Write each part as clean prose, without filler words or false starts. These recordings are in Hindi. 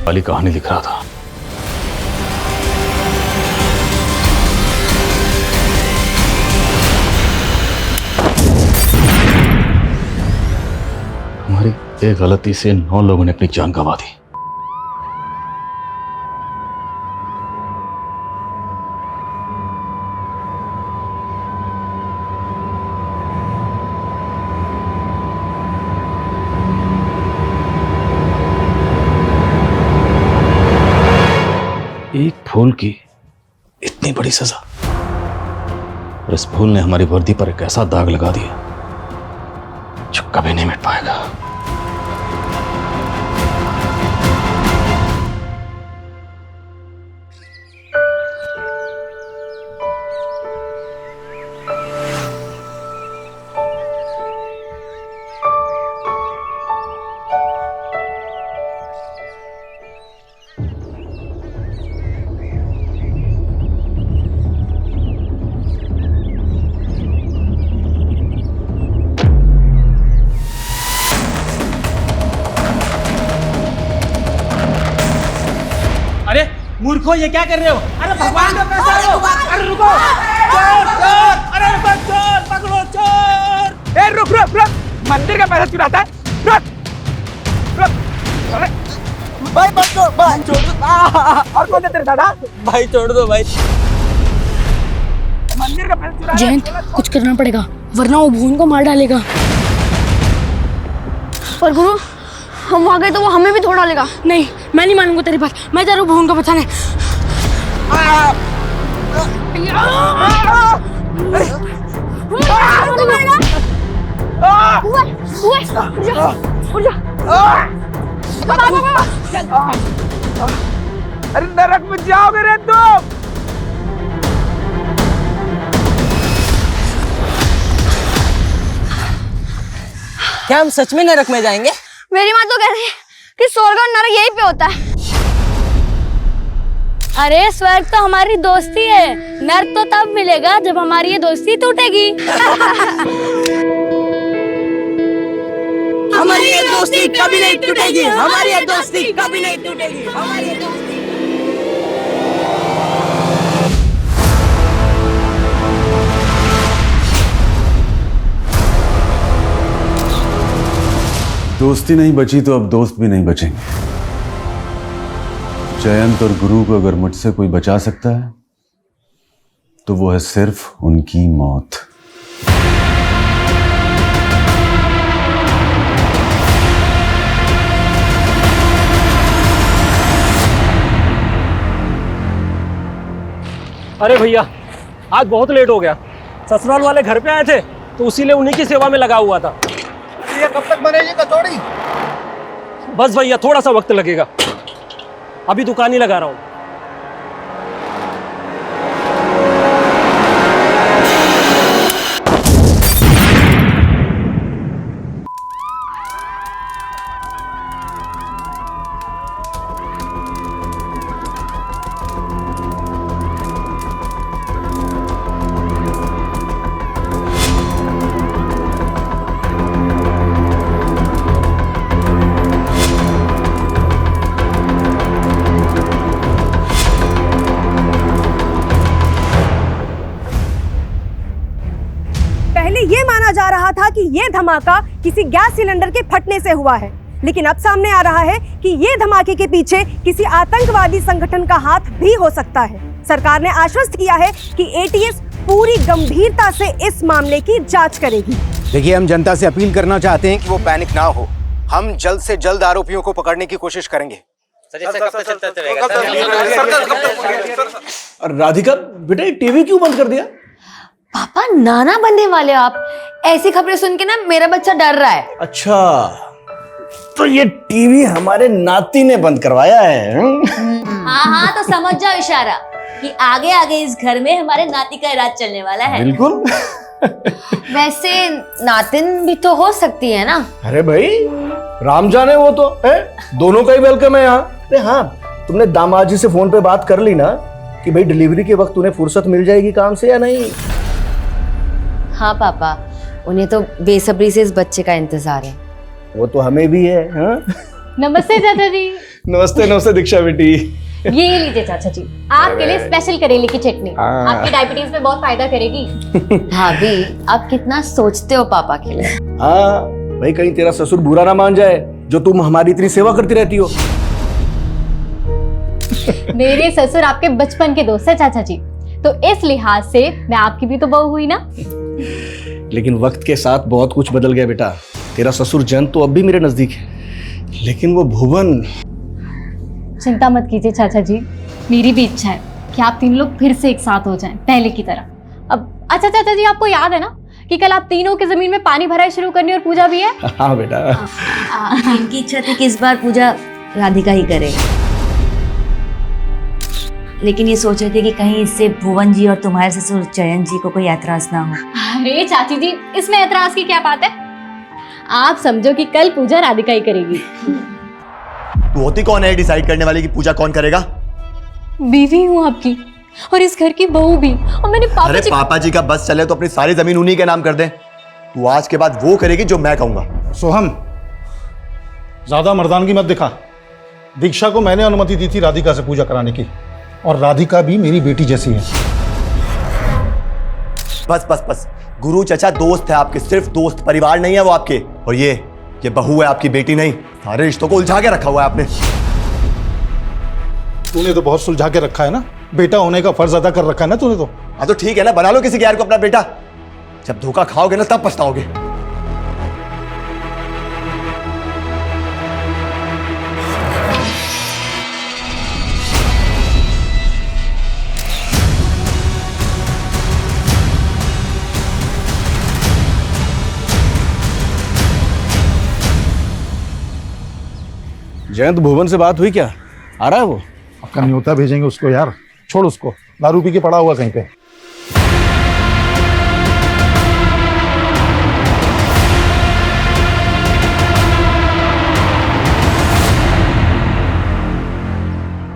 वाली कहानी लिख रहा था। हमारी एक गलती से 9 लोगों ने अपनी जान गंवा दी। एक फूल की इतनी बड़ी सजा, और इस फूल ने हमारी वर्दी पर एक ऐसा दाग लगा दिया जो कभी नहीं मिट पाएगा। मूर्खों, ये क्या कर रहे हो? अरे भगवान का पैसा लो! अरे रुको! चोर! चोर! अरे रुको! चोर! पकड़ो चोर! ए रुक रुक रुक! मंदिर का पैसा चुराता है? रुक! रुक! अरे भाई मत छोड़! भाई छोड़ दो! और कौन है तेरे दादा? भाई छोड़ दो भाई! मंदिर का पैसा चुरा! जयंत, कुछ करना पड़ेगा वरना वो भून को मार डालेगा। पर गुरु, हम वहाँ गए तो वो हमें भी थोड़ा डालेगा। नहीं, मैं नहीं मानूंगा तेरी बात। मैं जा रहा हूँ भून को बचाने। अरे नरक में जाओगे रे तुम! क्या हम सच में नरक में जाएंगे? मेरी माँ तो कह रही है कि स्वर्ग और नरक यहीं पे होता है। अरे स्वर्ग तो हमारी दोस्ती है, नर्क तो तब मिलेगा जब हमारी ये दोस्ती टूटेगी। हमारी ये दोस्ती कभी नहीं टूटेगी। हमारी ये दोस्ती कभी नहीं टूटेगी। हमारी ये दोस्ती। दोस्ती नहीं बची तो अब दोस्त भी नहीं बचेंगे। जयंत और गुरु को अगर मुझसे कोई बचा सकता है तो वो है सिर्फ उनकी मौत। अरे भैया, आज बहुत लेट हो गया। ससुराल वाले घर पे आए थे तो उसीलिए उन्हीं की सेवा में लगा हुआ था। ये कब तक बनेगी कचौड़ी? बस भैया, थोड़ा सा वक्त लगेगा, अभी दुकान ही लगा रहा हूँ। ये माना जा रहा था कि ये धमाका किसी गैस सिलेंडर के फटने से हुआ है, लेकिन अब सामने आ रहा है कि ये धमाके के पीछे किसी आतंकवादी संगठन का हाथ भी हो सकता है। सरकार ने आश्वस्त किया है कि एटीएस पूरी गंभीरता से इस मामले की जांच करेगी। देखिए, हम जनता से अपील करना चाहते हैं कि वो पैनिक ना हो। हम जल्द से जल्द आरोपियों को पकड़ने की कोशिश करेंगे। राधिका बेटा, टीवी क्यों बंद कर दिया? पापा, नाना बनने वाले आप। ऐसी खबरें सुन के ना मेरा बच्चा डर रहा है। अच्छा, तो ये टीवी हमारे नाती ने बंद करवाया है? हाँ हाँ, तो समझ जाओ इशारा कि आगे आगे इस घर में हमारे नाती का राज चलने वाला है। बिल्कुल। वैसे नातिन भी तो हो सकती है ना? अरे भाई, राम जाने वो तो है, दोनों का ही वेलकम है यहाँ। अरे हाँ, तुमने दामाद जी से फोन पे बात कर ली ना कि भाई डिलीवरी के वक्त उन्हें फुर्सत मिल जाएगी काम से या नहीं? हाँ पापा, उन्हें तो बेसब्री से इस बच्चे का इंतजार है। वो तो हमें भी है। हाँ? नमस्ते चाचा जी। नमस्ते नमस्ते दीक्षा बेटी। ये लीजिए चाचा जी, आपके लिए स्पेशल करेले की चटनी, आपकी डायबिटीज में बहुत फायदा करेगी। भाभी आप कितना सोचते हो पापा के लिए। हाँ भाई, कहीं तेरा ससुर बुरा ना मान जाए जो तुम हमारी इतनी सेवा करती रहती हो। मेरे ससुर आपके बचपन के दोस्त है चाचा जी, तो इस लिहाज से मैं आपकी भी तो बहू हुई ना। लेकिन वक्त के साथ बहुत कुछ बदल गया बेटा। तेरा ससुर जयंत तो अब भी मेरे नजदीक है, लेकिन वो भुवन। चिंता मत कीजिए चाचा जी, मेरी भी इच्छा है कि आप तीन लोग फिर से एक साथ हो जाएं पहले की तरह। अब अच्छा चाचा जी, आपको याद है ना कि कल आप तीनों की जमीन में पानी भराई शुरू करनी और पूजा भी है। हाँ बेटा। इनकी इच्छा थी कि इस बार पूजा राधिका ही करे, लेकिन ये सोच रहे थे कि कहीं इससे भुवन जी और तुम्हारे ससुर जयंत जी को कोई ऐतराज ना हो। अरे चाची जी, इसमें ऐतराज की क्या बात है? आप समझो कि कल पूजा राधिका ही करेगी। तू होती कौन है डिसाइड करने वाली कि पूजा कौन करेगा? बीवी हूँ आपकी और इस घर की बहू भी, और मैंने अरे पापा जी का बस चले तो अपनी सारी जमीन उन्हीं के नाम कर दे। तू आज के बाद वो करेगी जो मैं कहूंगा। सोहम, ज्यादा मर्दानगी मत दिखा। दीक्षा को मैंने अनुमति दी थी राधिका से पूजा कराने की, और राधिका भी मेरी बेटी जैसी है। बस बस बस, गुरु चचा दोस्त है आपके, सिर्फ दोस्त, परिवार नहीं है वो आपके। और ये बहू है आपकी, बेटी नहीं। सारे रिश्तों को उलझा के रखा हुआ है आपने। तूने तो बहुत सुलझा के रखा है ना, बेटा होने का फर्ज अदा कर रखा है ना तूने तो। हाँ तो ठीक है ना, बना लो किसी गैर को अपना बेटा। जब धोखा खाओगे ना तब पछताओगे। जयंत, भुवन से बात हुई क्या? आ रहा है वो? आपका न्योता भेजेंगे उसको यार, छोड़ उसको, दारू पी के पड़ा हुआ कहीं पे।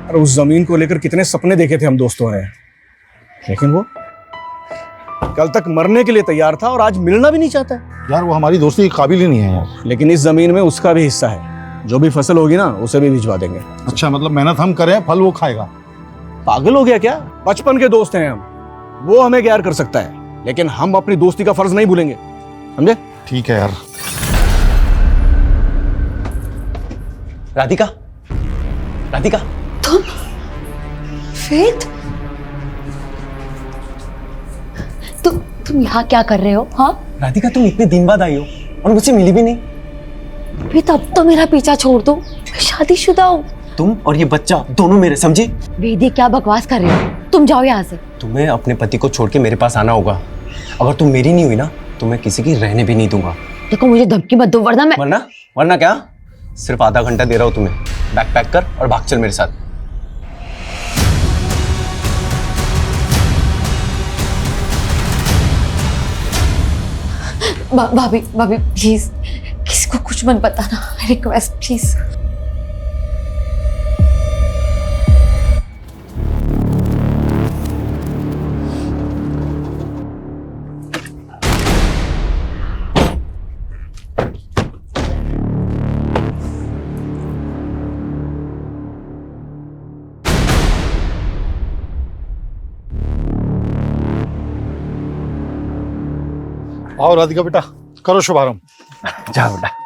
अरे उस जमीन को लेकर कितने सपने देखे थे हम दोस्तों ने, लेकिन वो कल तक मरने के लिए तैयार था और आज मिलना भी नहीं चाहता है। यार वो हमारी दोस्ती के काबिल ही नहीं है यार। लेकिन इस जमीन में उसका भी हिस्सा है, जो भी फसल होगी ना उसे भी भिजवा देंगे। अच्छा, मतलब मेहनत हम करें, फल वो खाएगा? पागल हो गया क्या? बचपन के दोस्त हैं हम, वो हमें गैर कर सकता है, लेकिन हम अपनी दोस्ती का फर्ज नहीं भूलेंगे, समझे? ठीक है यार। राधिका, राधिका, फेथ, तुम यहाँ क्या कर रहे हो? हाँ राधिका, तुम इतने दिन बाद आई हो और मुझसे मिली भी नहीं। फेथ, अब तो मेरा पीछा छोड़ दो, मैं शादीशुदा हूँ। तुम और ये बच्चा दोनों मेरे, समझी? वेदी, क्या बकवास कर रहे हो? तुम जाओ यहाँ से। तुम्हें अपने पति को छोड़ के मेरे पास आना होगा। अगर तुम मेरी नहीं हुई ना तो मैं किसी की रहने भी नहीं दूंगा। देखो मुझे धमकी मत दो, वरना मैं। वरना क्या? सिर्फ आधा घंटा दे रहा हूँ तुम्हें, बैग पैक कर और भाग चल मेरे साथ। भाभी प्लीज, किसी को कुछ मत बताना, रिक्वेस्ट प्लीज। आओ राधिका बेटा, करो शुभारंभ। जाओ बेटा।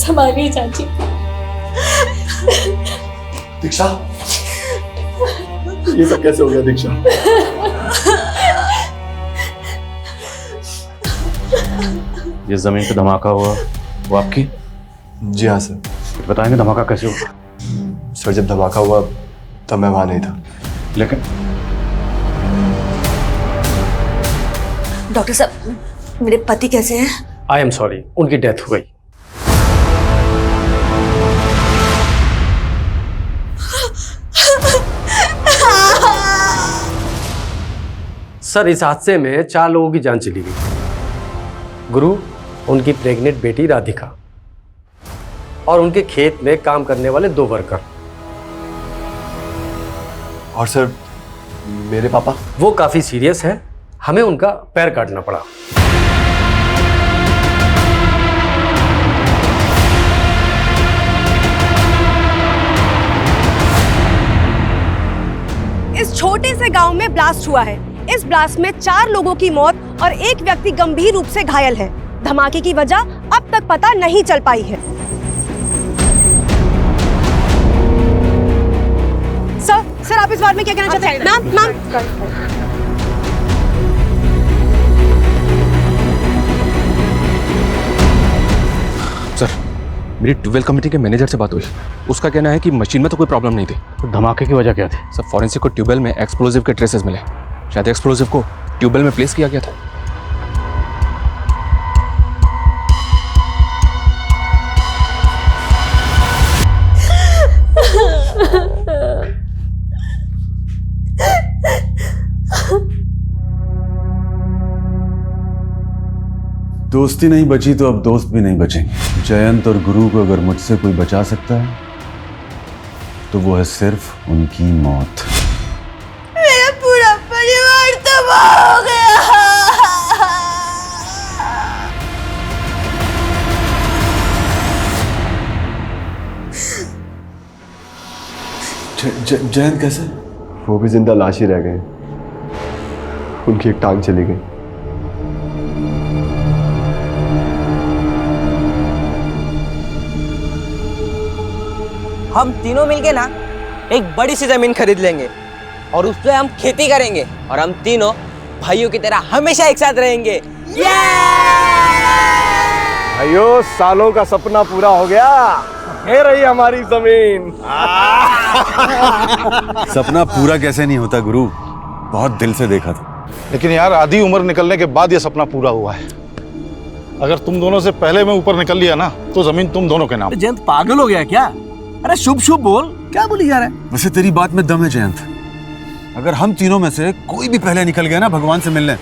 संभालिए चाची। दीक्षा, ये सब कैसे हो गया दीक्षा? ये जमीन पे धमाका हुआ वो आपकी? जी हाँ सर। बताएंगे धमाका कैसे हुआ? सर जब धमाका हुआ तब मैं वहां नहीं था। लेकिन डॉक्टर साहब, मेरे पति कैसे हैं? आई एम सॉरी, उनकी डेथ हो गई। सर इस हादसे में 4 लोगों की जान चली गई। गुरु, उनकी प्रेग्नेंट बेटी राधिका और उनके खेत में काम करने वाले 2 वर्कर। और सर मेरे पापा? वो काफी सीरियस है, हमें उनका पैर काटना पड़ा। इस छोटे से गांव में ब्लास्ट हुआ है। इस ब्लास्ट में 4 लोगों की मौत और 1 व्यक्ति गंभीर रूप से घायल है। धमाके की वजह अब तक पता नहीं चल पाई है। सर आप इस बारे में क्या कहना चाहते हैं? मैम सर, मेरी ट्यूबवेल कमेटी के मैनेजर से बात हुई। उसका कहना है कि मशीन में तो कोई प्रॉब्लम नहीं थी। तो धमाके की वजह क्या थी? सर फॉरेंसिक को ट्यूबवेल में एक्सप्लोजिव के ट्रेसेस मिले। शायद एक्सप्लोजिव को ट्यूबवेल में प्लेस किया गया था। दोस्ती नहीं बची तो अब दोस्त भी नहीं बचेंगे। जयंत और गुरु को अगर मुझसे कोई बचा सकता है तो वो है सिर्फ उनकी मौत। मेरा पूरा परिवार तबाह हो गया। जयंत कैसे? वो भी जिंदा लाश ही रह गए। उनकी एक टांग चली गई। हम तीनों मिलके ना एक बड़ी सी जमीन खरीद लेंगे और उस पे हम खेती करेंगे और हम तीनों भाइयों की तरह हमेशा एक साथ रहेंगे। भाइयों, सालों का सपना पूरा हो गया। ये रही हमारी जमीन। सपना पूरा कैसे नहीं होता गुरु, बहुत दिल से देखा था। लेकिन यार आधी उम्र निकलने के बाद ये सपना पूरा हुआ है। अगर तुम दोनों से पहले मैं ऊपर निकल लिया ना तो जमीन तुम दोनों के नाम। जयंत पागल हो गया क्या? अरे शुभ शुभ बोल, क्या बोली जा रहा है? वैसे तेरी बात में दम है जयंत। अगर हम तीनों में से कोई भी पहले निकल गया ना भगवान से मिलने,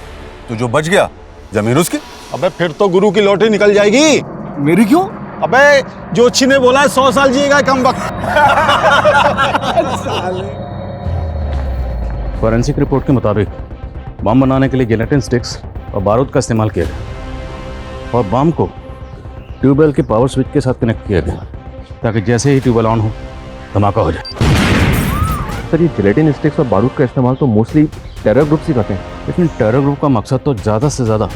तो जो बच गया जमीन उसकी। अबे फिर तो गुरु की लॉटरी निकल जाएगी। मेरी क्यों? अबे जोशी ने बोला है 100 साल जिएगा कम वक्त। फॉरेंसिक रिपोर्ट के मुताबिक बम बनाने के लिए जिलेटिन स्टिक्स और बारूद का इस्तेमाल किया गया और बम को ट्यूबवेल के पावर स्विच के साथ कनेक्ट किया गया ताकि जैसे ही ट्यूबवेल ऑन हो धमाका हो जाए। सर ये जिलेटिन स्टिक्स और बारूद का इस्तेमाल तो मोस्टली टेरर ग्रुप ही करते हैं। लेकिन टेरर ग्रुप का मकसद तो ज़्यादा से ज़्यादा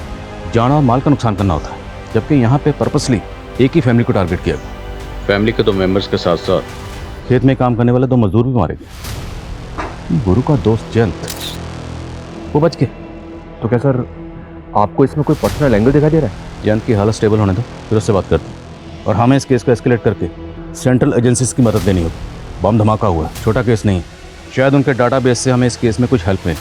जान और माल का नुकसान करना होता है, जबकि यहाँ पे पर्पसली एक ही फैमिली को टारगेट किया गया। फैमिली के 2 मेंबर्स के साथ साथ खेत में काम करने वाले 2 मजदूर भी मारे गए। गुरु का दोस्त जयंत वो बच गए। तो क्या सर आपको इसमें कोई पर्सनल एंगल दिखाई दे रहा है? जयंत की हालत स्टेबल होने दो, फिर उससे बात करते हैं। और हमें इस केस को एस्केलेट करके सेंट्रल एजेंसीज की मदद लेनी होगी। बम धमाका हुआ है, छोटा केस नहीं, शायद उनके डाटाबेस से हमें इस केस में कुछ हेल्प मिले।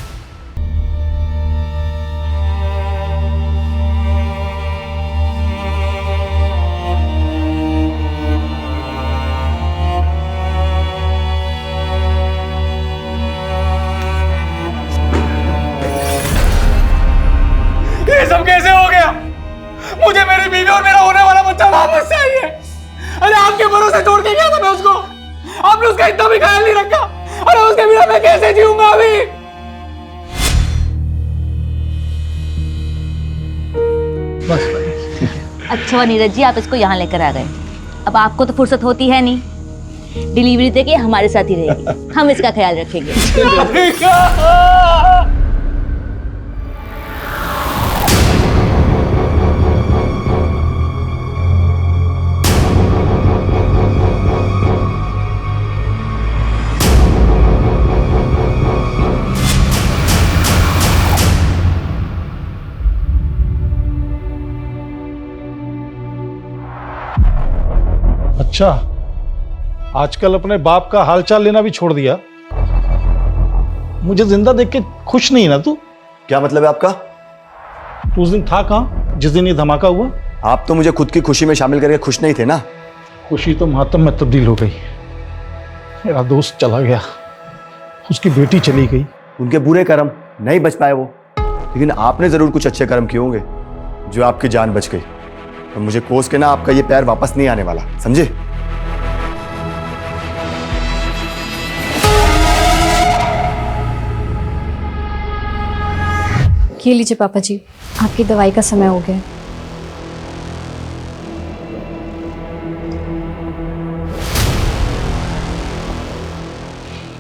ये सब कैसे हो गया? मुझे मेरी बीवी और मेरा होने वाला बच्चा वापस चाहिए। अरे आपके भरोसे छोड़ के गया था मैं उसको, आपने उसका इतना भी ख्याल नहीं रखा। अरे उसके बिना मैं कैसे जीऊंगा अभी? अच्छा नीरज जी, आप इसको यहाँ लेकर आ गए। अब आपको तो फुर्सत होती है नहीं, डिलीवरी तक ये हमारे साथ ही रहेगी, हम इसका ख्याल रखेंगे। अच्छा, आजकल अपने बाप का हालचाल लेना भी छोड़ दिया। मुझे जिंदा देख के खुश नहीं ना तू? क्या मतलब है आपका? तू उस दिन था कहाँ जिस दिन ये धमाका हुआ? आप तो मुझे खुद की खुशी में शामिल करके खुश नहीं थे ना। खुशी तो मातम में तब्दील हो गई। मेरा दोस्त चला गया, उसकी बेटी चली गई। उनके बुरे कर्म, नहीं बच पाए वो, लेकिन आपने जरूर कुछ अच्छे कर्म किए होंगे जो आपकी जान बच गई। और मुझे कोस के ना आपका ये प्यार वापस नहीं आने वाला, समझे? ये लीजिए पापा जी, आपकी दवाई का समय हो गया।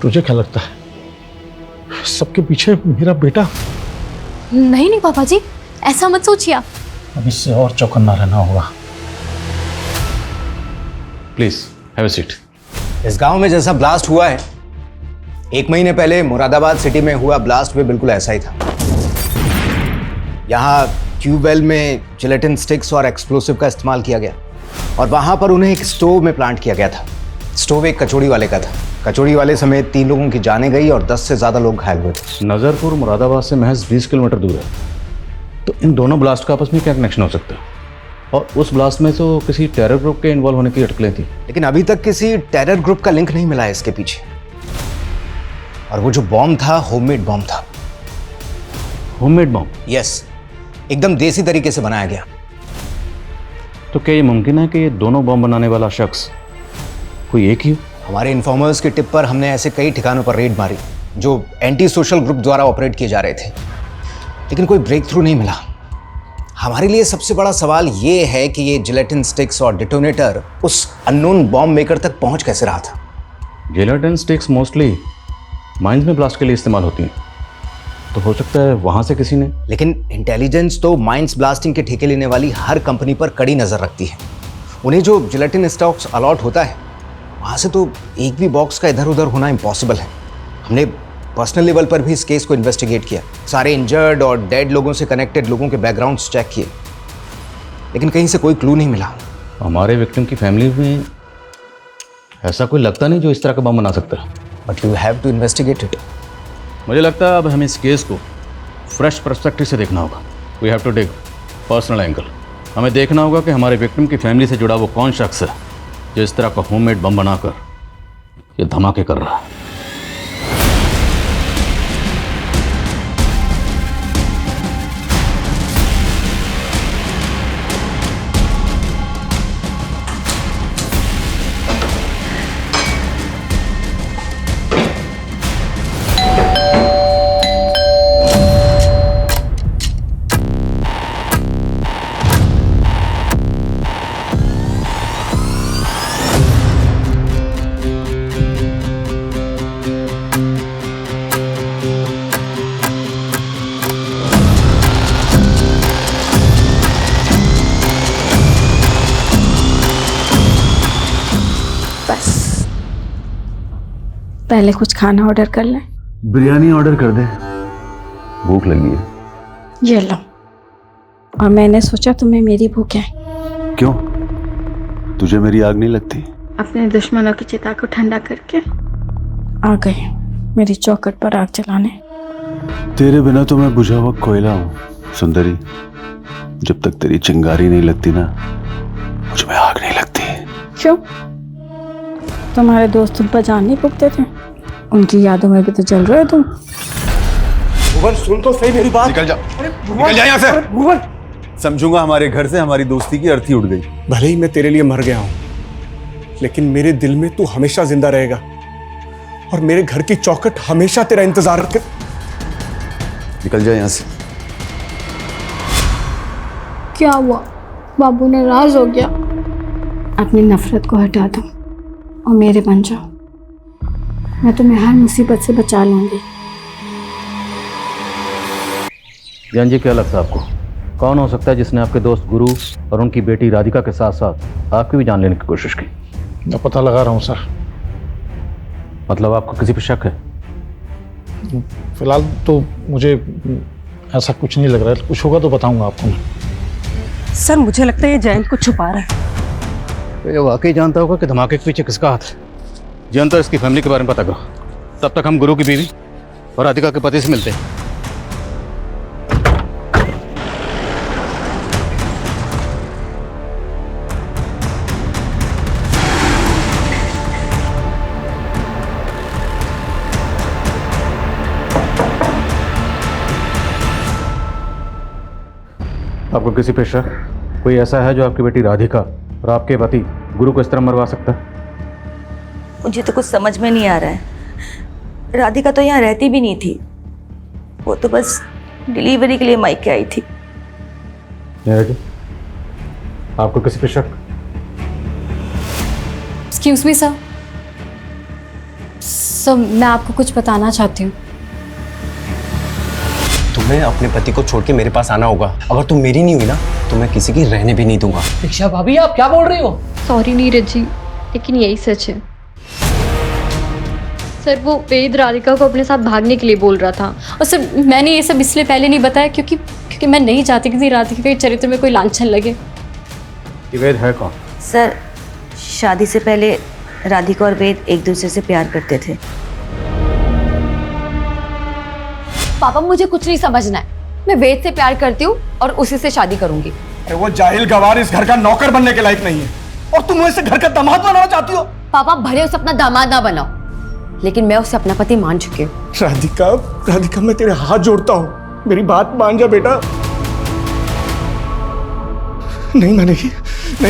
तुझे क्या लगता है सबके पीछे मेरा बेटा? नहीं नहीं पापा जी, ऐसा मत सोचिए आप। अब इससे और चौकन्ना रहना होगा। Please have a seat. इस गांव में जैसा ब्लास्ट हुआ है, 1 महीने पहले मुरादाबाद सिटी में हुआ ब्लास्ट भी बिल्कुल ऐसा ही था। यहाँ ट्यूबवेल में जिलेटिन स्टिक्स और एक्सप्लोसिव का इस्तेमाल किया गया और वहां पर उन्हें एक स्टोव में प्लांट किया गया था। स्टोव एक कचौड़ी वाले का था। कचौड़ी वाले समेत 3 लोगों की जानें गई और 10 से ज्यादा लोग घायल हुए थे। नजरपुर मुरादाबाद से महज 20 किलोमीटर दूर है, तो इन दोनों ब्लास्ट का आपस में क्या कनेक्शन हो सकता है? और उस ब्लास्ट में तो किसी टेरर ग्रुप के इन्वॉल्व होने की अटकलें थी, लेकिन अभी तक किसी टेरर ग्रुप का लिंक नहीं मिला है इसके पीछे। और वो जो बॉम्ब था, होममेड बॉम्ब था। Homemade bomb? यस, एकदम देसी तरीके से बनाया गया। तो क्या ये मुमकिन है कि ये दोनों बॉम्ब बनाने वाला शख्स कोई एक ही हो? हमारे इन्फॉर्मर्स की टिप पर हमने ऐसे कई ठिकानों पर रेड मारी जो एंटी सोशल ग्रुप द्वारा ऑपरेट किए जा रहे थे, लेकिन कोई ब्रेक थ्रू नहीं मिला। हमारे लिए सबसे बड़ा सवाल ये है कि ये जिलेटिन स्टिक्स और डिटोनेटर उस अननोन बॉम्ब मेकर तक पहुंच कैसे रहा था। जिलेटिन स्टिक्स मोस्टली माइंस में ब्लास्ट के लिए इस्तेमाल होती हैं, तो हो सकता है वहां से किसी ने। लेकिन इंटेलिजेंस तो माइंस ब्लास्टिंग के ठेके लेने वाली हर कंपनी पर कड़ी नजर रखती है। उन्हें जो जिलेटिन स्टॉक्स अलॉट होता है, वहां से तो एक भी बॉक्स का इधर उधर होना इम्पॉसिबल है। हमने पर्सनल लेवल पर भी इस केस को इन्वेस्टिगेट किया, सारे इंजर्ड और डेड लोगों से कनेक्टेड लोगों के बैकग्राउंड्स चेक किए, लेकिन कहीं से कोई क्लू नहीं मिला। हमारे विक्टिम की फैमिली में ऐसा कोई लगता नहीं जो इस तरह का बम बना सकता है। But you have to investigate it. मुझे लगता है अब हमें इस केस को फ्रेश पर्सपेक्टिव से देखना होगा। We have to take personal angle. हमें देखना होगा कि हमारे विक्टिम की फैमिली से जुड़ा वो कौन शख्स है जो इस तरह का होममेड बम बनाकर ये धमाके कर रहा है। पहले कुछ खाना ऑर्डर कर लें। बिरयानी ऑर्डर कर दे, भूख लगी है। ये लो। और मैंने सोचा तुम्हें मेरी भूख है। क्यों, तुझे मेरी आग नहीं लगती? अपने दुश्मनों की चिता को ठंडा करके आ गए मेरी चौखट पर आग जलाने। तेरे बिना तो मैं बुझा हुआ कोयला हूँ सुंदरी। जब तक तेरी चिंगारी नहीं लगती ना, मुझ में आग नहीं लगती। क्यों, तुम्हारे दोस्त तुम पर जान नहीं फूकते थे? उनकी यादों में भी तो जल रहे हो तुम। भुवन सुन तो सही मेरी बात। निकल जा, निकल जा यहाँ से। भुवन, समझूंगा हमारे घर से हमारी दोस्ती की अर्थी उड़ गई। भले ही मैं तेरे लिए मर गया हूं, लेकिन मेरे दिल में तू हमेशा जिंदा रहेगा और मेरे घर की चौखट हमेशा तेरा इंतजार कर। निकल जा यहाँ से। क्या हुआ, बाबू नाराज हो गया? अपनी नफरत को हटा दो और मेरे बन जाओ। मैं तुम्हें हर मुसीबत से बचा लूंगी। ज्ञान जी, क्या लगता है आपको कौन हो सकता है जिसने आपके दोस्त गुरु और उनकी बेटी राधिका के साथ साथ आपकी भी जान लेने की कोशिश की? मैं पता लगा रहा हूँ सर। मतलब आपको किसी पर शक है? फिलहाल तो मुझे ऐसा कुछ नहीं लग रहा है, कुछ होगा तो बताऊंगा आपको मैं। सर मुझे लगता है ये जयंत को छुपा रहा है। तो ये वाकई जानता होगा कि धमाके के पीछे किसका हाथ है। जानता इसकी फैमिली के बारे में पता करो, तब तक हम गुरु की बीवी और राधिका के पति से मिलते हैं। आपको किसी पे शक कोई ऐसा है जो आपकी बेटी राधिका और आपके पति गुरु को इस तरह मरवा सकता है? मुझे तो कुछ समझ में नहीं आ रहा है। राधिका तो यहाँ रहती भी नहीं थी, वो तो बस डिलीवरी के लिए मायके आई थी। नीरज जी, आपको किसी पे शक? एक्सक्यूज मी सर, मैं आपको कुछ बताना चाहती हूँ। तुम्हें अपने पति को छोड़ के मेरे पास आना होगा। अगर तुम मेरी नहीं हुई ना तो मैं किसी की रहने भी नहीं दूंगा। दीक्षा भाभी आप क्या बोल रही हो? सॉरी नीरज जी, लेकिन यही सच है। सर वो वेद राधिका को अपने साथ भागने के लिए बोल रहा था, और सर मैंने ये सब इसलिए पहले नहीं बताया क्योंकि मैं नहीं चाहती कि राधिका के चरित्र में कोई लांछन लगे। वेद है कौन? सर शादी से पहले राधिका और वेद एक दूसरे से प्यार करते थे। पापा मुझे कुछ नहीं समझना है, मैं वेद से प्यार करती हूँ और उसी से शादी करूंगी। अरे वो जाहिल गवार इस घर का नौकर बनने के लायक नहीं है, और तुम उसे घर का दामाद बनाना चाहती हो। पापा भले उसे अपना दामाद ना बनाओ, लेकिन मैं उसे अपना पति मान चुकी हूँ। राधिका मैं तेरे हाथ जोड़ता हूँ, मेरी बात मान जा बेटा। नहीं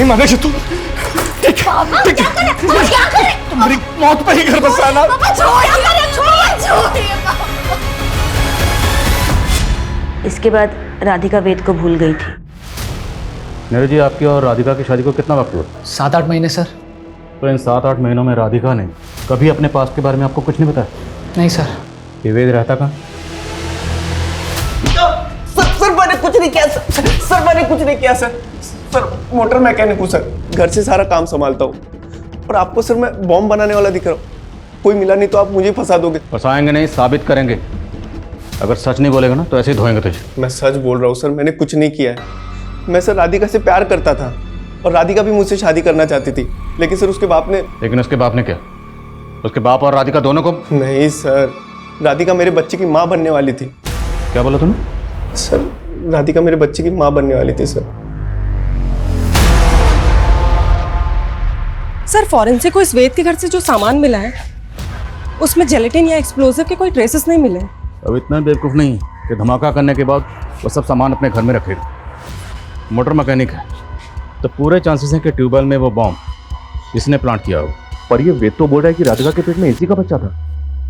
मानेगी तुम। तुम्हारी मौत पर ही घर बसाना। इसके बाद राधिका वेद को भूल गई थी। नीरज जी, आपकी और राधिका की शादी को कितना वक्त हुआ? 7-8 महीने सर। तो इन 7-8 महीनों में राधिका ने कभी अपने पास्ट के बारे में आपको कुछ नहीं बताया? नहीं सर। ये वेद रहता कहाँ? सर मैंने कुछ नहीं किया सर मैंने कुछ नहीं किया सर मोटर मैकेनिक हूँ सर, घर से सारा काम संभालता हूँ। और आपको सर मैं बॉम्ब बनाने वाला दिख रहा हूँ, कोई मिला नहीं तो आप मुझे फंसा दोगे। फंसाएंगे नहीं, साबित करेंगे। अगर सच नहीं बोलेगा ना तो ऐसे ही धोएंगे तुझे। मैं सच बोल रहा हूँ सर, मैंने कुछ नहीं किया है। मैं सर राधिका से प्यार करता था और राधिका भी मुझसे शादी करना चाहती थी, लेकिन सर उसके बाप ने। लेकिन उसके बाप ने क्या? उसके बाप और राधिका दोनों को? नहीं सर, राधिका मेरे बच्चे की माँ बनने वाली थी। क्या बोला तुमने? सर राधिका मेरे बच्चे की माँ बनने वाली थी सर। सर फॉरेंसिक को इस वेद के घर से जो सामान मिला है उसमें जेलेटिन या एक्सप्लोजिव के कोई ट्रेसेस नहीं मिले। अब इतना बेवकूफ़ नहीं कि धमाका करने के बाद वो सब सामान अपने घर में रखेगा। मोटर मैकेनिक है तो पूरे चांसेस हैं कि ट्यूबवेल में वो बॉम्ब इसने प्लांट किया हो। पर ये वेद तो बोल रहा है कि राधिका के पेट में इसी का बच्चा था।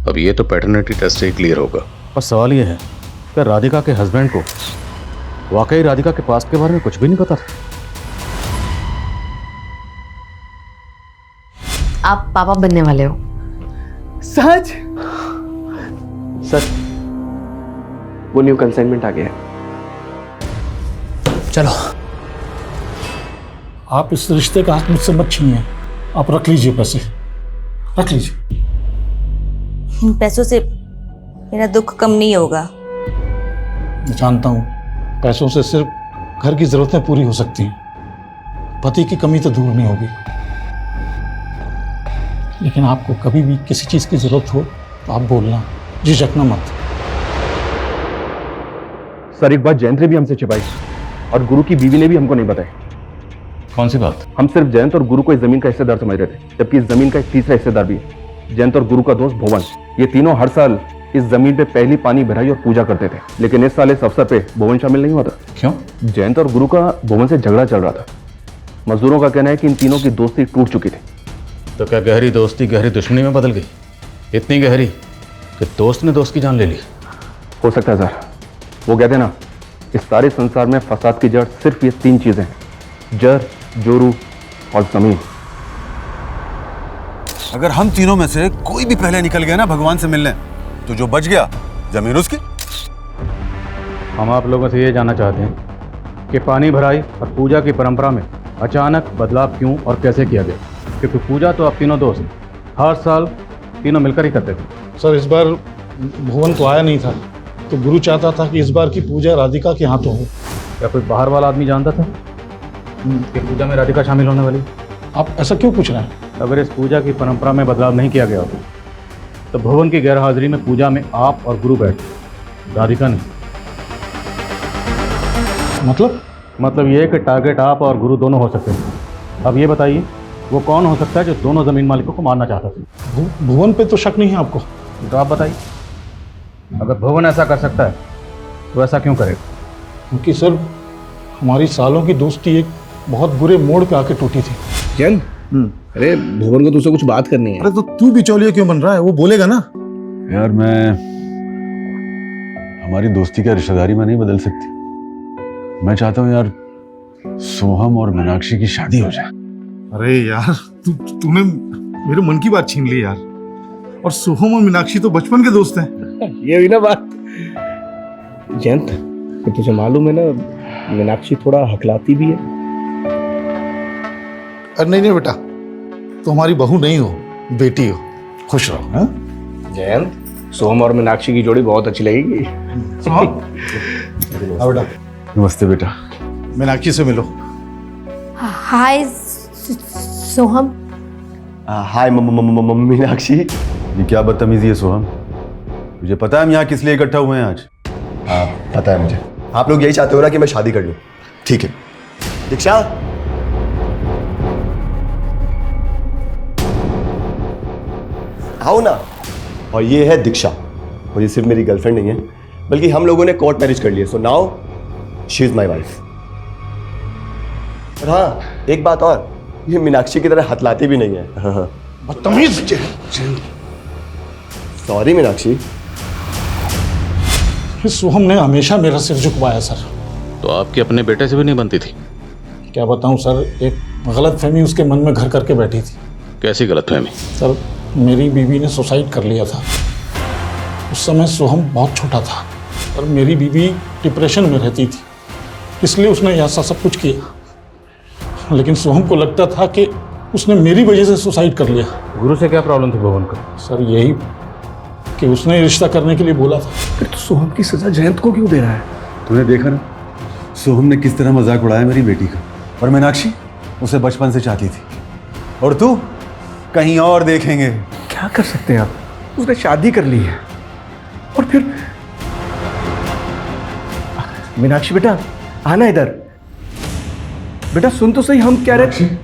अब ये तो पैटर्निटी टेस्ट से ही क्लियर होगा। और सवाल ये है कि राधिका के हस्बैंड को वाकई राधिका के पास्ट के बारे में कुछ भी नहीं पता था। आप पापा बनने वाले हो? सच? वो न्यू कंसाइनमेंट आ गया है। चलो, आप इस रिश्ते का हाथ मुझसे मत छीनिए। आप रख लीजिए पैसे, रख लीजिए। इन पैसों से मेरा दुख कम नहीं होगा। मैं जानता हूँ पैसों से सिर्फ घर की जरूरतें पूरी हो सकती हैं, पति की कमी तो दूर नहीं होगी। लेकिन आपको कभी भी किसी चीज की जरूरत हो तो आप बोलना, झिझकना मत। सर एक बात जयंत ने भी हमसे छिपाई और गुरु की बीवी ने भी हमको नहीं बताई। कौन सी बात? हम सिर्फ जयंत और गुरु को इस जमीन का हिस्सेदार समझ रहे थे, जबकि इस जमीन का एक तीसरा हिस्सेदार भी है। जयंत और गुरु का दोस्त भुवन, ये तीनों हर साल इस जमीन पे पहली पानी भराई और पूजा करते थे। लेकिन इस साल इस अवसर पे भुवन शामिल नहीं हुआ था। क्यों? जयंत और गुरु का भुवन से झगड़ा चल रहा था। मजदूरों का कहना है कि इन तीनों की दोस्ती टूट चुकी थी। तो क्या गहरी दोस्ती गहरी दुश्मनी में बदल गई? इतनी गहरी कि दोस्त ने दोस्त की जान ले ली? हो सकता है सर। वो कहते हैं ना, इस सारे संसार में फसाद की जड़ सिर्फ ये 3 चीजें हैं, जड़, जोरू और जमीन। अगर हम तीनों में से कोई भी पहले निकल गया ना भगवान से मिलने, तो जो बच गया जमीन उसकी। हम आप लोगों से ये जानना चाहते हैं कि पानी भराई और पूजा की परंपरा में अचानक बदलाव क्यों और कैसे किया गया? क्योंकि पूजा तो आप तीनों दोस्त हर साल तीनों मिलकर ही करते थे। सर इस बार भुवन तो आया नहीं था, तो गुरु चाहता था कि इस बार की पूजा राधिका के हाथों हो। क्या कोई बाहर वाला आदमी जानता था कि पूजा में राधिका शामिल होने वाली? आप ऐसा क्यों पूछ रहे हैं? अगर इस पूजा की परंपरा में बदलाव नहीं किया गया होता तो भुवन की गैरहाजिरी में पूजा में आप और गुरु बैठे, राधिका नहीं। मतलब ये है कि टारगेट आप और गुरु दोनों हो सकते हैं। अब ये बताइए वो कौन हो सकता है जो दोनों जमीन मालिकों को मारना चाहता था? भुवन पे तो शक नहीं है आपको? तो आप बताइए, अगर भुवन ऐसा कर सकता है तो ऐसा क्यों करेगा? क्योंकि सर हमारी सालों की दोस्ती एक बहुत बुरे मोड़ पे आके टूटी थी। जैन, अरे भुवन को तुझसे कुछ बात करनी है। अरे तो तू बिचौलिया क्यों बन रहा है? वो बोलेगा ना। यार हमारी दोस्ती का रिश्तेदारी में नहीं बदल सकती। मैं चाहता हूँ यार सोहम और मीनाक्षी की शादी हो जाए। अरे यार तूने मेरे मन की बात छीन ली यार। और सोहम और मीनाक्षी तो बचपन के दोस्त हैं। ये हुई ना बात। जयंत, तुझे मालूम है ना मीनाक्षी थोड़ा हकलाती भी है। अरे नहीं बेटा, तो हमारी बहू नहीं हो, बेटी हो। खुश रहो। हाँ जयंत, सोहम और मीनाक्षी की जोड़ी बहुत अच्छी लगेगी। बेटा नमस्ते बेटा। मीनाक्षी से मिलो। हाय सोहम। हाय मीनाक्षी। ये क्या बदतमीजी है सोहम? मुझे पता है हम यहाँ किस लिए इकट्ठा हुए हैं आज। हाँ पता है मुझे। आप लोग यही चाहते हो ना कि मैं शादी कर लूं? ठीक है दीक्षा, आओ ना। और ये है दीक्षा, और ये सिर्फ मेरी गर्लफ्रेंड नहीं है बल्कि हम लोगों ने कोर्ट मैरिज कर लिया। So now she is my wife. और हाँ एक बात और, ये मीनाक्षी की तरह हथलाती भी नहीं है। बदतमीज। सॉरी मीनाक्षी। सोहम ने हमेशा मेरा सिर झुकवाया सर। तो आपकी अपने बेटे से भी नहीं बनती थी? क्या बताऊं सर, एक गलतफहमी उसके मन में घर करके बैठी थी। कैसी गलतफहमी? सर मेरी बीवी ने सुसाइड कर लिया था। उस समय सोहम बहुत छोटा था और मेरी बीवी डिप्रेशन में रहती थी, इसलिए उसने ऐसा सब कुछ किया। लेकिन सोहम को लगता था कि उसने मेरी वजह से सुसाइड कर लिया। गुरु से क्या प्रॉब्लम थी भुवन को? सर यही कि उसने रिश्ता करने के लिए बोला था। फिर तो सोहम की सजा जयंत को क्यों दे रहा है? तूने देखा ना सोहम ने किस तरह मजाक उड़ाया मेरी बेटी का। और मीनाक्षी उसे बचपन से चाहती थी, और तू कहीं और देखेंगे। क्या कर सकते हैं आप? उसने शादी कर ली है। और फिर मीनाक्षी बेटा आना इधर। बेटा सुन तो सही, हम कह रहे थे।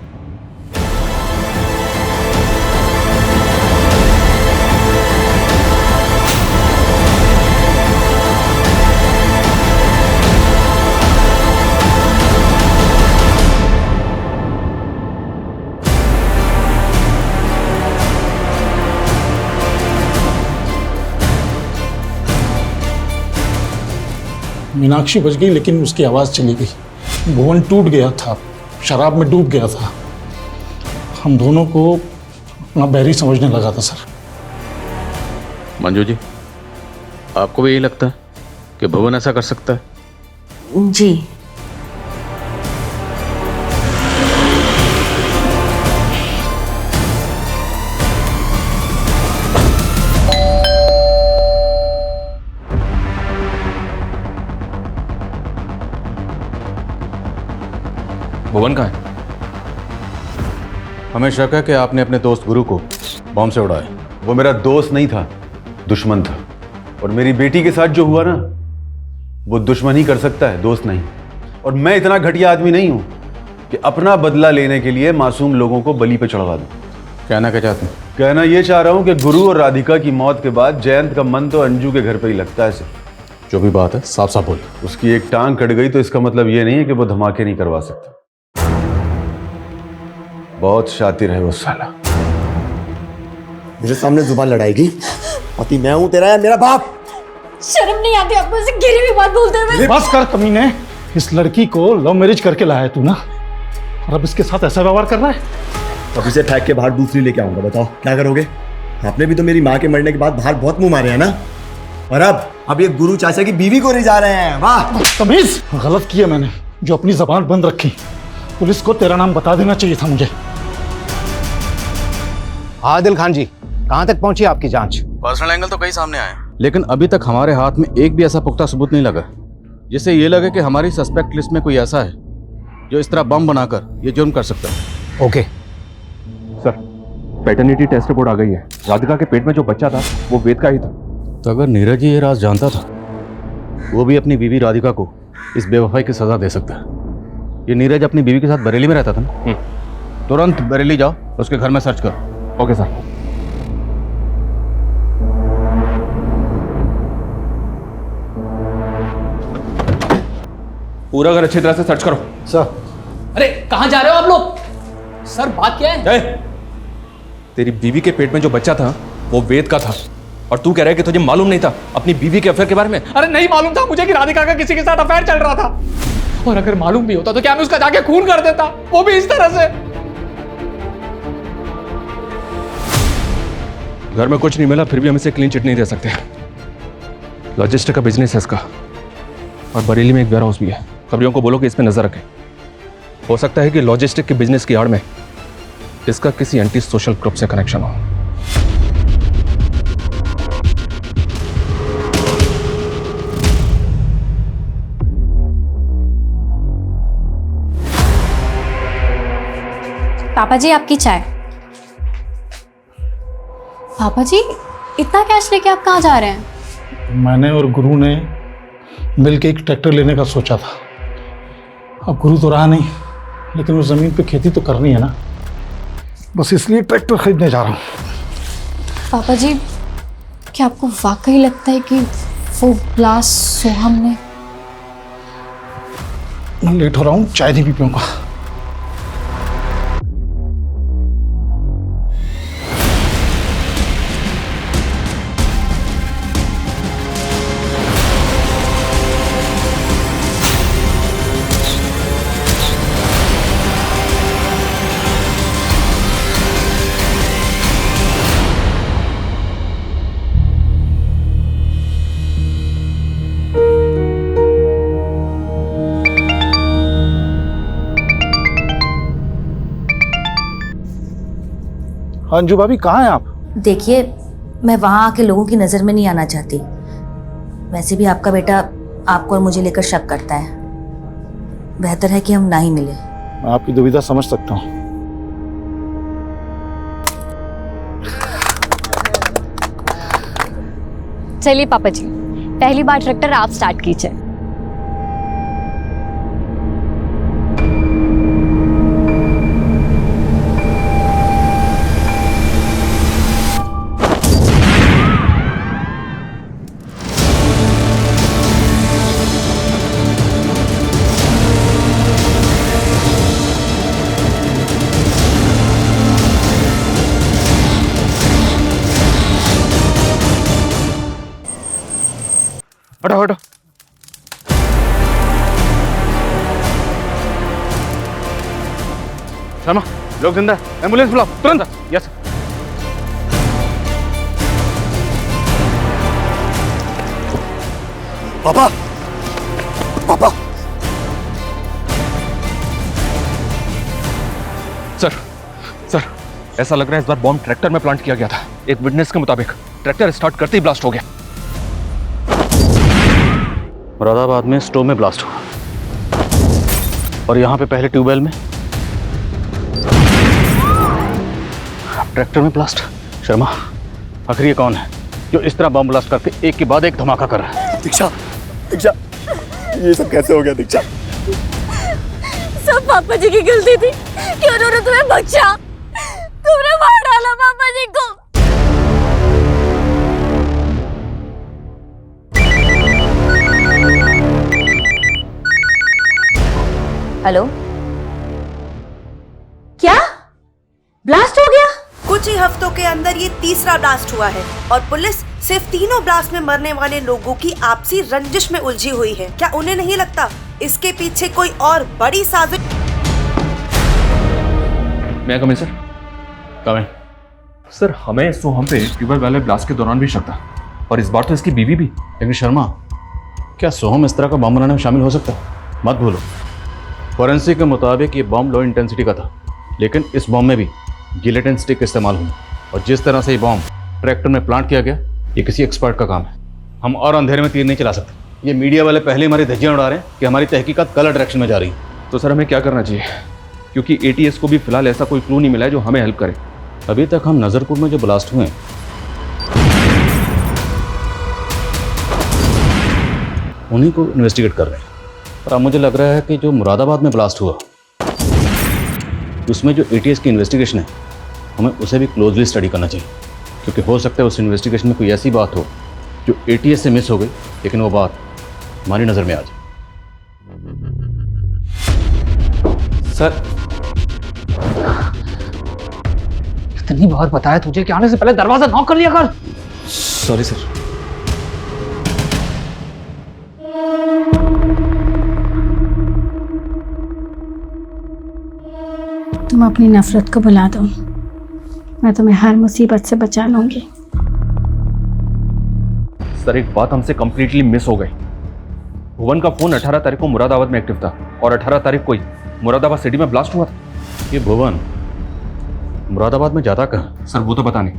मीनाक्षी बच गई लेकिन उसकी आवाज़ चली गई। भुवन टूट गया था, शराब में डूब गया था। हम दोनों को अपना बैरी समझने लगा था सर। मंजू जी, आपको भी यही लगता है कि भुवन ऐसा कर सकता है? जी। भुवन कहाँ है? हमें शक है कि आपने अपने दोस्त गुरु को बॉम्ब से उड़ाया। वो मेरा दोस्त नहीं था, दुश्मन था। और मेरी बेटी के साथ जो हुआ ना, वो दुश्मन ही कर सकता है, दोस्त नहीं। और मैं इतना घटिया आदमी नहीं हूं कि अपना बदला लेने के लिए मासूम लोगों को बलि पे चढ़वा दूं। कहना क्या चाहते हैं? कहना ये चाह रहा हूं कि गुरु और राधिका की मौत के बाद जयंत का मन तो अंजू के घर पे ही लगता है सिर्फ। जो भी बात है साफ साफ बोलिए। उसकी एक टांग कट गई तो इसका मतलब ये नहीं है कि वो धमाके नहीं करवा सकता। बहुत शातिर है वो साला। मेरे सामने जुबान लड़ाएगी? पति मैं हूं तेरा या मेरा बाप? शर्म नहीं आती आपको ऐसे गिरी हुई बात बोलते हुए? बस कर कमीने, इस लड़की को लव मैरिज करके लाया तू ना, और अब इसके साथ ऐसा व्यवहार कर रहा है। अब इसे फेंक के बाहर दूसरी लेके आऊंगा, बताओ क्या करोगे? आपने भी तो मेरी माँ के मरने के बाद बाहर बहुत मुंह मारे हैं ना। और अब ये गुरु चाचा की बीवी को ले जा रहे हैं। वाह तमीज! गलत किया मैंने जो अपनी जबान बंद रखी। पुलिस को तेरा नाम बता देना चाहिए था मुझे। आदिल खान जी, कहां तक पहुंची आपकी जांच? पर्सनल एंगल तो कई सामने आए, लेकिन अभी तक हमारे हाथ में एक भी ऐसा पुख्ता सबूत नहीं लगा जिससे ये लगे कि हमारी सस्पेक्ट लिस्ट में कोई ऐसा है जो इस तरह बम बनाकर ये जुर्म कर सकता है। Okay, sir, paternity test report आ गई है। राधिका के पेट में जो बच्चा था वो वेद का ही था। तो अगर नीरज ये राज जानता था, वो भी अपनी बीवी राधिका को इस बेवफाई की सजा दे सकता है। ये नीरज अपनी बीवी के साथ बरेली में रहता था ना? तुरंत बरेली जाओ, उसके घर में सर्च करो। Okay sir. पूरा घर अच्छी तरह से सर्च करो। सर। अरे कहाँ जा रहे हो आप लोग? सर बात क्या है? तेरी बीवी के पेट में जो बच्चा था वो वेद का था, और तू कह रहा है कि तुझे मालूम नहीं था अपनी बीवी के अफेयर के बारे में? अरे नहीं मालूम था मुझे कि राधिका का किसी के साथ अफेयर चल रहा था, और अगर मालूम भी होता तो क्या मैं उसका जाके खून कर देता, वो भी इस तरह से? घर में कुछ नहीं मिला फिर भी हम इसे क्लीन चिट नहीं दे सकते। लॉजिस्टिक का बिजनेस है इसका, और बरेली में एक वेयर हाउस भी है। खबरियों को बोलो कि इस पे नजर रखें। हो सकता है कि लॉजिस्टिक के बिजनेस की आड़ में इसका किसी एंटी सोशल ग्रुप से कनेक्शन हो। पापा जी आपकी चाय। पापा जी इतना कैश लेके आप कहाँ जा रहे हैं? मैंने और गुरु ने मिलके एक ट्रैक्टर लेने का सोचा था। अब गुरु तो रहा नहीं, लेकिन उस ज़मीन पे खेती तो करनी है ना, बस इसलिए ट्रैक्टर खरीदने जा रहा हूँ। पापा जी क्या आपको वाकई लगता है कि वो ब्लास्ट सोहम ने? मैं लेट हो रहा हूँ, चाय नहीं पी पाऊंगा। अंजू भाभी कहाँ हैं आप? देखिए मैं वहाँ आके लोगों की नज़र में नहीं आना चाहती। वैसे भी आपका बेटा आपको और मुझे लेकर शक करता है। बेहतर है कि हम ना ही मिले। मैं आपकी दुविधा समझ सकता हूँ। चलिए पापा जी, पहली बार ट्रैक्टर आप स्टार्ट कीजिए। हटो हटो। शर्मा, लोग जिंदा, एम्बुलेंस बुलाओ तुरंत। यस। पापा, पापा। सर ऐसा लग रहा है इस बार बॉम्ब ट्रैक्टर में प्लांट किया गया था। एक विटनेस के मुताबिक ट्रैक्टर स्टार्ट करते ही ब्लास्ट हो गया। मुरादाबाद में स्टोव में ब्लास्ट हुआ, और यहाँ पे पहले ट्यूबवेल में, ट्रैक्टर में ब्लास्ट। शर्मा, आखिर ये कौन है जो इस तरह बम ब्लास्ट करके एक के बाद एक धमाका कर रहा है? दीक्षा, दीक्षा, ये सब कैसे हो गया दीक्षा? सब पापा जी की गलती थी कि उन्होंने तुम्हें बचा। तुमने मार डाला पापा जी को। हेलो, क्या ब्लास्ट हो गया? कुछ ही हफ्तों के अंदर ये तीसरा ब्लास्ट हुआ है, और पुलिस सिर्फ तीनों ब्लास्ट में मरने वाले लोगों की आपसी रंजिश में उलझी हुई है। क्या उन्हें नहीं लगता इसके पीछे कोई और बड़ी साजिश? मैं कम सर। कम सर, हमें सोहम पे ट्यूबवेल वाले ब्लास्ट के दौरान भी शक था, और इस बार तो इसकी बीवी भी। लेकिन शर्मा, क्या सोहम इस तरह का बम बनाने में शामिल हो सकता है? मत भूलो, फॉरेंसिक के मुताबिक ये बम लो इंटेंसिटी का था, लेकिन इस बम में भी गिलेटिन स्टिक इस्तेमाल हुई, और जिस तरह से ये बम ट्रैक्टर में प्लांट किया गया, ये किसी एक्सपर्ट का काम है। हम और अंधेरे में तीर नहीं चला सकते। ये मीडिया वाले पहले हमारी धज्जियां उड़ा रहे हैं कि हमारी तहकीकात गलत डायरेक्शन में जा रही है। तो सर हमें क्या करना चाहिए? क्योंकि एटीएस को भी फिलहाल ऐसा कोई क्लू नहीं मिला है जो हमें हेल्प करे। अभी तक हम नज़रपुर में जो ब्लास्ट हुए उन्हीं को इन्वेस्टिगेट कर रहे हैं। पर अब मुझे लग रहा है कि जो मुरादाबाद में ब्लास्ट हुआ उसमें जो ATS की इन्वेस्टिगेशन है हमें उसे भी क्लोजली स्टडी करना चाहिए, क्योंकि हो सकता है उस इन्वेस्टिगेशन में कोई ऐसी बात हो जो ATS से मिस हो गई, लेकिन वो बात हमारी नज़र में आ जाए। सर, इतनी बार बताया तुझे कि आने से पहले दरवाजा नॉक कर लिया कर। Sorry sir. तुम अपनी नफरत को भुला दो, मैं तुम्हें हर मुसीबत से बचा लूंगी। सर एक बात हमसे कंप्लीटली मिस हो गई। भुवन का फोन 18 तारीख को मुरादाबाद में एक्टिव था और 18 तारीख को ही मुरादाबाद सिटी में ब्लास्ट हुआ था। ये भुवन मुरादाबाद में जाता कहाँ? सर वो तो पता नहीं,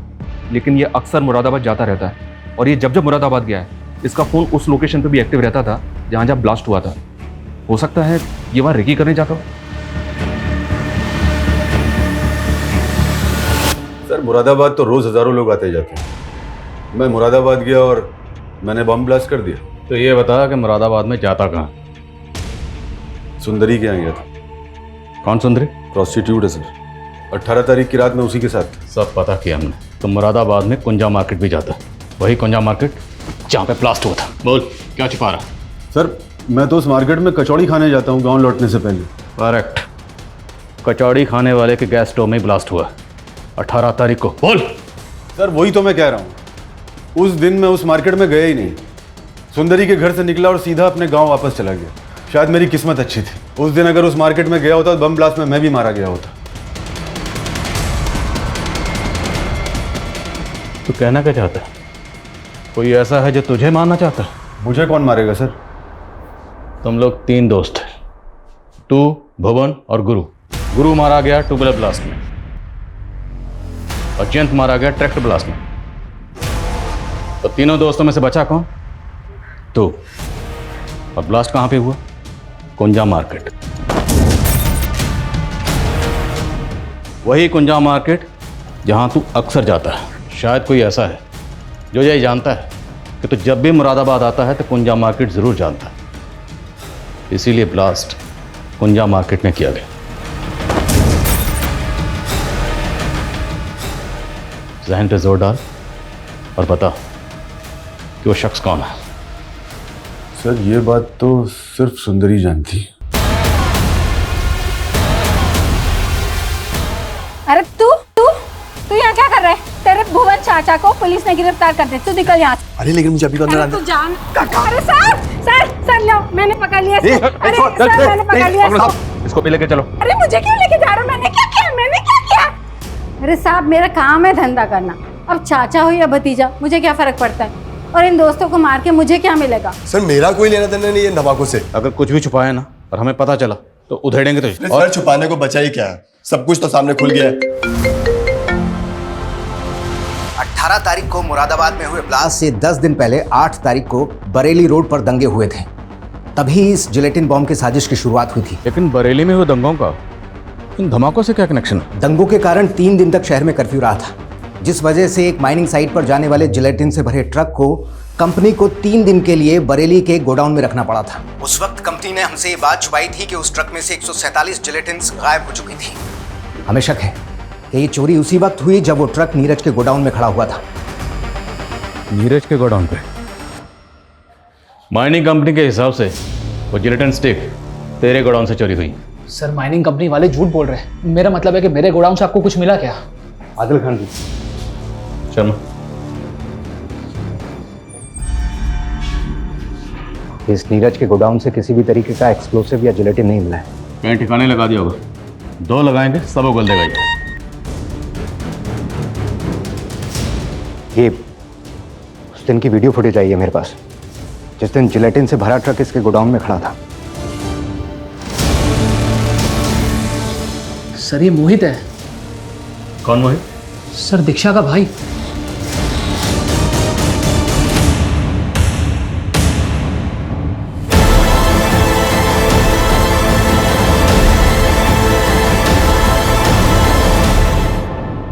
लेकिन ये अक्सर मुरादाबाद जाता रहता है और ये जब जब मुरादाबाद गया है इसका फोन उस लोकेशन पे भी एक्टिव रहता था जहाँ जहाँ ब्लास्ट हुआ था। हो सकता है ये वहाँ रेकी करने जाता हो। सर मुरादाबाद तो रोज हजारों लोग आते जाते हैं। मैं मुरादाबाद गया और मैंने बम ब्लास्ट कर दिया। तो ये बता कि मुरादाबाद में जाता कहाँ? सुंदरी के यहाँ गया था। कौन सुंदरी? प्रोस्टिट्यूट है सर। 18 तारीख की रात में उसी के साथ। सब पता किया हमने। तो मुरादाबाद में कुंजा मार्केट भी जाता है, वही कुंजा मार्केट जहाँ पे ब्लास्ट हुआ था। बोल क्या छिपा रहा? सर मैं तो उस मार्केट में कचौड़ी खाने जाता हूँ गाँव लौटने से पहले। करेक्ट, कचौड़ी खाने वाले के गैस स्टोव में ब्लास्ट हुआ 18 तारीख को। बोल। सर वही तो मैं कह रहा हूँ, उस दिन मैं उस मार्केट में गया ही नहीं। सुंदरी के घर से निकला और सीधा अपने गांव वापस चला गया। शायद मेरी किस्मत अच्छी थी। उस दिन अगर उस मार्केट में गया होता तो बम ब्लास्ट में मैं भी मारा गया होता। तू कहना क्या चाहता है? कोई ऐसा है जो तुझे मारना चाहता है? मुझे कौन मारेगा सर? तुम लोग 3 दोस्त हैं, तू, भुवन और गुरु। गुरु मारा गया ट्यूबवेल ब्लास्ट में और जयंत मारा गया ट्रैक्टर ब्लास्ट में। तो तीनों दोस्तों में से बचा कौन? तू। और ब्लास्ट कहाँ पे हुआ? कुंजा मार्केट। वही कुंजा मार्केट जहाँ तू अक्सर जाता है। शायद कोई ऐसा है जो ये जानता है कि तू जब भी मुरादाबाद आता है तो कुंजा मार्केट ज़रूर जानता है, इसीलिए ब्लास्ट कुंजा मार्केट में किया गया। जहन पे जोर डाल और बता कि वो शख्स कौन है। सर ये बात तो सिर्फ सुंदरी जानती है। अरे तू यहाँ क्या कर रहा है? तेरे भुवन चाचा को पुलिस ने गिरफ्तार कर दिया, तू निकल यहाँ से। अरे लेकिन मुझे अभी अंदर आना। तू जान। अरे सर लो, मैंने पकड़ लिया। अरे सर मैंने पकड़ लिया। इसको भी लेके चलो। अरे मुझे क्यों लेके जा रहे हो? मैंने क्या किया? अरे साहब मेरा काम है धंधा करना। अब चाचा हो या भतीजा मुझे क्या फर्क पड़ता है? और इन दोस्तों को मार के मुझे क्या मिलेगा? सर मेरा कोई लेना देना नहीं है नवाकों से। अगर कुछ भी छुपाया ना और हमें पता चला तो उधेड़ेंगे तुझे। और छुपाने को बचा ही क्या है? सब कुछ तो सामने खुल गया है। 18 तारीख को मुरादाबाद में हुए ब्लास्ट से 10 दिन पहले 8 तारीख को बरेली रोड पर दंगे हुए थे। तभी इस जिलेटिन बॉम्ब की साजिश की शुरुआत हुई थी। लेकिन बरेली में हुए दंगों का इन धमाकों से क्या कनेक्शन है? दंगों के कारण 3 दिन तक शहर में कर्फ्यू रहा था, जिस वजह से एक माइनिंग साइट पर जाने वाले जिलेटिन से भरे ट्रक को कंपनी को 3 दिन के लिए बरेली के गोडाउन में रखना पड़ा था। उस वक्त कंपनी ने हमसे ये बात छुपाई थी कि उस ट्रक में से 147 जिलेटिन्स गायब हो चुकी थी। हमें शक है कि ये चोरी उसी वक्त हुई जब वो ट्रक नीरज के गोडाउन में खड़ा हुआ था। नीरज के गोडाउन पे? माइनिंग कंपनी के हिसाब से वो जिलेटिन स्टिक तेरे गोडाउन से चोरी हुई। सर माइनिंग कंपनी वाले झूठ बोल रहे हैं। मेरा मतलब है कि मेरे गोडाउन से आपको कुछ मिला क्या? आदिल खान जी। शर्मा, इस नीरज के गोडाउन से किसी भी तरीके का एक्सप्लोसिव या जिलेटिन नहीं मिला है। कहीं ठिकाने लगा दिया होगा। 2 लगाएंगे सब उगल देगा ये उस दिन की वीडियो फुटेज आई है मेरे पास, जिस दिन जिलेटिन से भरा ट्रक इसके गोडाउन में खड़ा था। सर ये मोहित है। कौन मोहित? सर दीक्षा का भाई।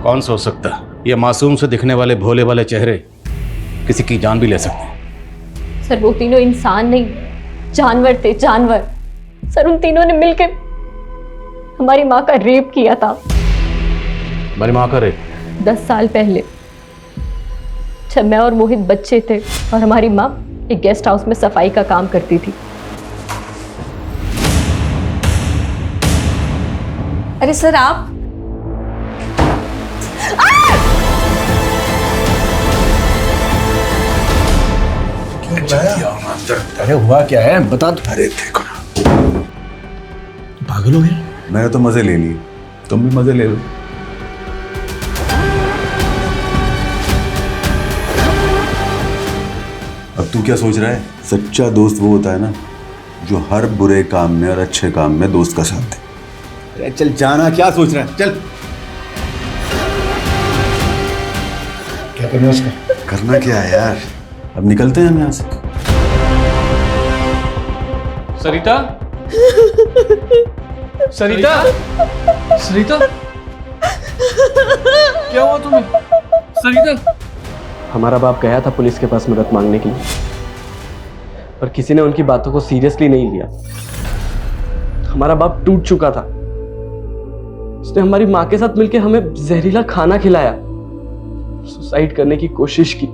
कौन कौन सोच सकता, ये मासूम से दिखने वाले भोले वाले चेहरे किसी की जान भी ले सकते हैं। सर वो तीनों इंसान नहीं जानवर थे, जानवर। सर उन तीनों ने मिलकर हमारी माँ का रेप किया था। हमारी माँ का रेप? 10 साल पहले, जब मैं और मोहित बच्चे थे और हमारी माँ एक गेस्ट हाउस में सफाई का काम करती थी। अरे सर आप अरे हुआ क्या है बता दो। अरे देखो ना, पागल हो गए। मैंने तो मजे ले लिए, तुम भी मजे ले लो। अब तू क्या सोच रहा है? सच्चा दोस्त वो होता है ना जो हर बुरे काम में और अच्छे काम में दोस्त का साथ दे। अरे चल जाना, क्या सोच रहा है? चल। क्या करना है उसका? करना क्या है यार, अब निकलते हैं हम यहाँ से। सरिता, सरिता, सरिता, क्या हुआ तुम्हें? सरिता, हमारा बाप गया था पुलिस के पास मदद मांगने के लिए, पर किसी ने उनकी बातों को सीरियसली नहीं लिया। हमारा बाप टूट चुका था। उसने हमारी माँ के साथ मिलकर हमें जहरीला खाना खिलाया, सुसाइड करने की कोशिश की,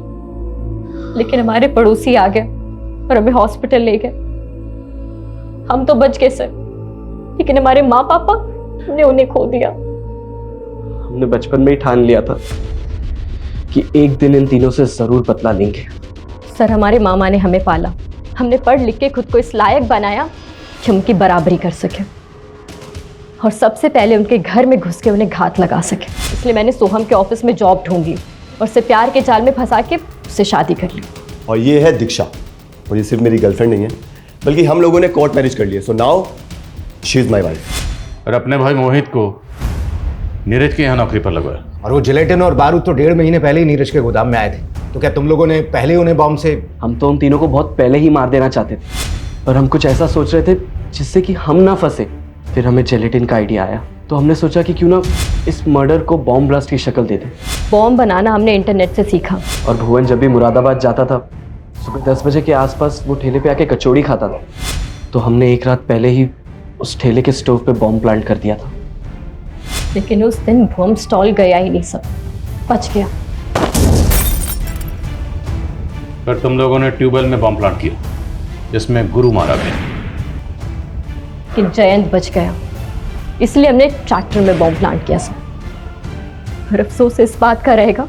लेकिन हमारे पड़ोसी आ गए और हमें हॉस्पिटल ले गए। हम तो बच गए सर, लेकिन हमारे माँ पापा ने उन्हें खो दिया। हमने बचपन में ही ठान लिया था कि एक दिन इन तीनों से जरूर बदला लेंगे। सर हमारे मामा ने हमें पाला, हमने पढ़ लिख के खुद को इस लायक बनाया कि उनकी बराबरी कर सके, और सबसे पहले उनके घर में घुस के उन्हें घात लगा सके। इसलिए मैंने सोहम के ऑफिस में जॉब ढूंढी और उसे प्यार के जाल में फंसा के उससे शादी कर ली। और ये है दीक्षा, और ये सिर्फ मेरी गर्लफ्रेंड नहीं है, बल्कि हम लोगों ने कोर्ट मैरिज कर लिया। So now she is my wife. और अपने भाई मोहित को नीरज के यहाँ नौकरी पर लगवाया। और वो जिलेटिन और बारूद तो 1.5 महीने पहले ही नीरज के गोदाम में आए थे। तो क्या तुम लोगों ने पहले ही उन्हें बॉम्ब से? हम तो उन तीनों को बहुत पहले ही मार देना चाहते थे, पर हम कुछ ऐसा सोच रहे थे जिससे कि हम ना फंसे। फिर हमें जिलेटिन का आइडिया आया, तो हमने सोचा कि क्यों ना इस मर्डर को बॉम्ब ब्लास्ट की शक्ल दे दें। बॉम्ब बनाना हमने इंटरनेट से सीखा, और भुवन जब भी मुरादाबाद जाता था सुबह 10 बजे के आसपास वो ठेले पे आके कचौड़ी खाता था। तो हमने एक रात पहले ही उस ठेले के स्टोव पे बॉम्ब प्लांट कर दिया था। लेकिन उस दिन बॉम्ब स्टॉल गया ही नहीं, सब बच गया। फिर तुम लोगों ने ट्यूबवेल में बॉम्ब प्लांट किया जिसमें गुरु मारा गया, लेकिन जयंत बच गया, इसलिए हमने ट्रैक्टर में बॉम्ब प्लांट किया सर। और अफसोस इस बात का रहेगा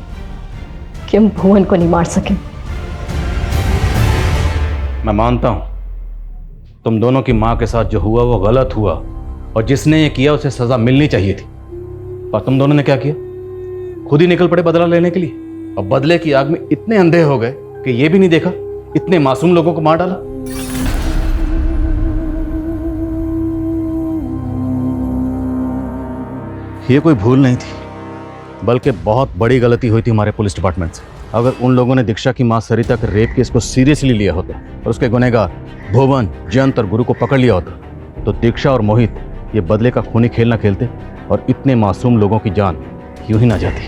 कि हम भुवन को नहीं मार सके। मैं मानता हूं तुम दोनों की मां के साथ जो हुआ वो गलत हुआ, और जिसने ये किया उसे सजा मिलनी चाहिए थी। पर तुम दोनों ने क्या किया? खुद ही निकल पड़े बदला लेने के लिए, और बदले की आग में इतने अंधे हो गए कि ये भी नहीं देखा इतने मासूम लोगों को मार डाला। ये कोई भूल नहीं थी, बल्कि बहुत बड़ी गलती हुई थी हमारे पुलिस डिपार्टमेंट से। अगर उन लोगों ने दीक्षा की मां सरिता के रेप केस को सीरियसली लिया होता और उसके गुनहगार भुवन, जयंत और गुरु को पकड़ लिया होता, तो दीक्षा और मोहित ये बदले का खूनी खेल ना खेलते और इतने मासूम लोगों की जान यूं ही ना जाती।